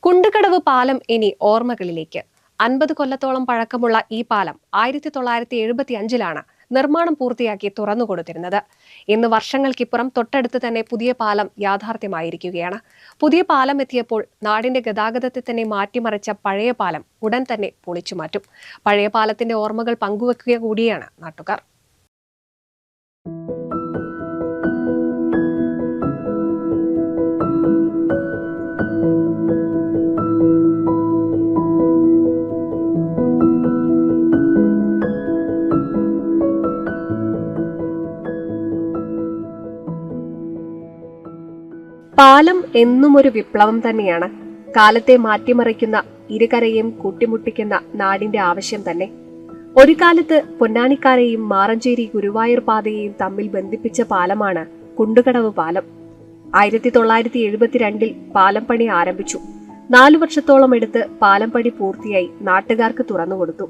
കുണ്ടുകടവ് പാലം ഇനി ഓർമ്മകളിലേക്ക്. 50 കൊല്ലത്തോളം പഴക്കമുള്ള ഈ പാലം 1975-ലാണ് നിർമ്മാണം പൂർത്തിയാക്കി തുറന്നുകൊടുത്തിരുന്നത്. ഇന്ന് വർഷങ്ങൾക്കിപ്പുറം തൊട്ടടുത്ത് തന്നെ പുതിയ പാലം യാഥാർത്ഥ്യമായിരിക്കുകയാണ്. പുതിയ പാലം എത്തിയപ്പോൾ നാടിന്റെ ഗതാഗതത്തെ തന്നെ മാറ്റിമറിച്ച പഴയ പാലം ഉടൻ തന്നെ പൊളിച്ചുമാറ്റും. പഴയ പാലത്തിന്റെ ഓർമ്മകൾ പങ്കുവെക്കുക കൂടിയാണ് നാട്ടുകാർ. പാലം എന്നും ഒരു വിപ്ലവം തന്നെയാണ്. കാലത്തെ മാറ്റിമറിക്കുന്ന, ഇരുകരയും കൂട്ടിമുട്ടിക്കുന്ന നാടിന്റെ ആവശ്യം തന്നെ. ഒരു കാലത്ത് പൊന്നാനിക്കാരെയും മാറഞ്ചേരി ഗുരുവായൂർ പാതയെയും തമ്മിൽ ബന്ധിപ്പിച്ച പാലമാണ് കുണ്ടുകടവ് പാലം. 1972 പാലം പണി ആരംഭിച്ചു. 4 വർഷത്തോളം എടുത്ത് പാലം പണി പൂർത്തിയായി നാട്ടുകാർക്ക് തുറന്നുകൊടുത്തു.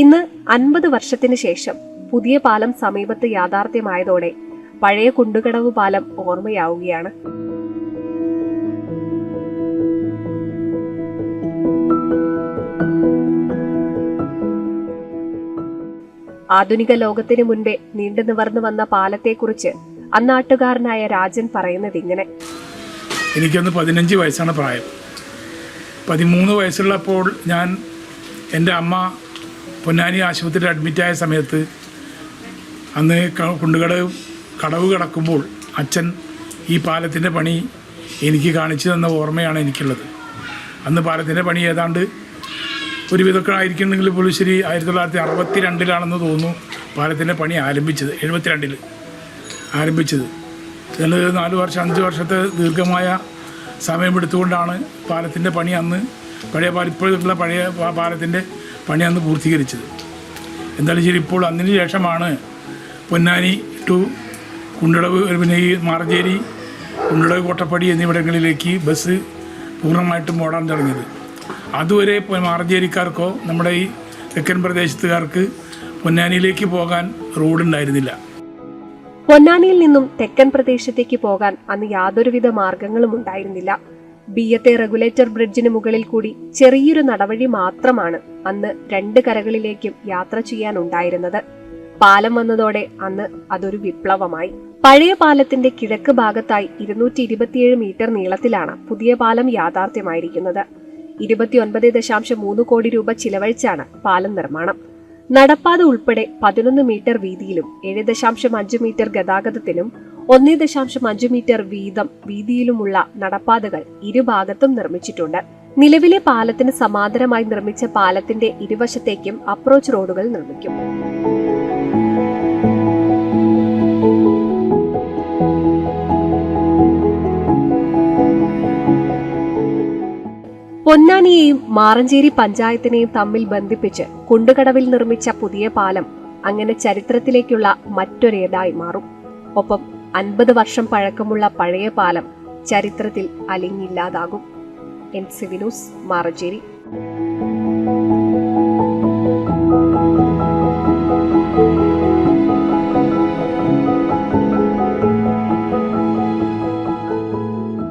ഇന്ന് 50 വർഷത്തിന് ശേഷം പുതിയ പാലം സമീപത്ത് യാഥാർത്ഥ്യമായതോടെ പഴയ കുണ്ടുകടവ് പാലം ഓർമ്മയാവുകയാണ്. ആധുനിക ലോകത്തിന് മുൻപേ നീണ്ടു നിവർന്നു വന്ന പാലത്തെക്കുറിച്ച് അന്നാട്ടുകാരനായ രാജൻ പറയുന്നത് ഇങ്ങനെ: എനിക്കൊന്ന് 15 വയസ്സാണ് പ്രായം. 13 വയസ്സുള്ളപ്പോൾ ഞാൻ എൻ്റെ അമ്മ പൊന്നാനി ആശുപത്രിയിൽ അഡ്മിറ്റായ സമയത്ത് അന്ന് കടവ് കടക്കുമ്പോൾ അച്ഛൻ ഈ പാലത്തിൻ്റെ പണി എനിക്ക് കാണിച്ചു തന്ന ഓർമ്മയാണ് എനിക്കുള്ളത്. അന്ന് പാലത്തിൻ്റെ പണി ഏതാണ്ട് ഒരുവിധമൊക്കെ ആയിരിക്കുന്നെങ്കിൽ പോലും ശരി 1962 തോന്നുന്നു പാലത്തിൻ്റെ പണി ആരംഭിച്ചത്. 72 ആരംഭിച്ചത്. ഇതിൽ 4 വർഷം 5 വർഷത്തെ ദീർഘമായ സമയമെടുത്തുകൊണ്ടാണ് പാലത്തിൻ്റെ പണി അന്ന് ഇപ്പോഴുള്ള പഴയ പാലത്തിൻ്റെ പണി അന്ന് പൂർത്തീകരിച്ചത്. എന്തായാലും ശരി, ഇപ്പോൾ അതിന് ശേഷമാണ് പൊന്നാനി ടു കുണ്ടളവ്, പിന്നെ ഈ മാറഞ്ചേരി, കുണ്ടളവ്, കോട്ടപ്പടി എന്നിവിടങ്ങളിലേക്ക് ബസ് പൂർണ്ണമായിട്ടും ഓടാൻ തുടങ്ങിയത്. അതുവരെ മാറഞ്ചേരിക്കാർക്കോ നമ്മുടെ ഈ തെക്കൻ പ്രദേശത്തുകാർക്ക് പൊന്നാനിയിലേക്ക് പോകാൻ റോഡുണ്ടായിരുന്നില്ല. പൊന്നാനിയിൽ നിന്നും തെക്കൻ പ്രദേശത്തേക്ക് പോകാൻ അന്ന് യാതൊരുവിധ മാർഗങ്ങളും ഉണ്ടായിരുന്നില്ല. ബിയത്തെ റെഗുലേറ്റർ ബ്രിഡ്ജിന് മുകളിൽ കൂടി ചെറിയൊരു നടവഴി മാത്രമാണ് അന്ന് 2 കരകളിലേക്കും യാത്ര ചെയ്യാൻ ഉണ്ടായിരുന്നത്. പാലം വന്നതോടെ അന്ന് അതൊരു വിപ്ലവമായി. പഴയ പാലത്തിന്റെ കിഴക്ക് ഭാഗത്തായി 227 മീറ്റർ നീളത്തിലാണ് പുതിയ പാലം യാഥാർത്ഥ്യമായിരിക്കുന്നത്. 29.3 കോടി രൂപ ചിലവഴിച്ചാണ് പാലം നിർമ്മാണം. നടപ്പാത ഉൾപ്പെടെ 11 മീറ്റർ വീതിയിലും 7.5 മീറ്റർ ഗതാഗതത്തിനും 1.5 മീറ്റർ വീതിയിലുമുള്ള നടപ്പാതകൾ ഇരുഭാഗത്തും നിർമ്മിച്ചിട്ടുണ്ട്. നിലവിലെ പാലത്തിന് സമാന്തരമായി നിർമ്മിച്ച പാലത്തിന്റെ ഇരുവശത്തേക്കും അപ്രോച്ച് റോഡുകൾ നിർമ്മിക്കും. പൊന്നാനിയെയും മാറഞ്ചേരി പഞ്ചായത്തിനെയും തമ്മിൽ ബന്ധിപ്പിച്ച് കുണ്ടുകടവിൽ നിർമ്മിച്ച പുതിയ പാലം അങ്ങനെ ചരിത്രത്തിലേക്കുള്ള മറ്റൊരേടായി മാറും. ഒപ്പം 50 വർഷം പഴക്കമുള്ള പഴയ പാലം ചരിത്രത്തിൽ അലിഞ്ഞില്ലാതാകും. NCV news, Maranchery.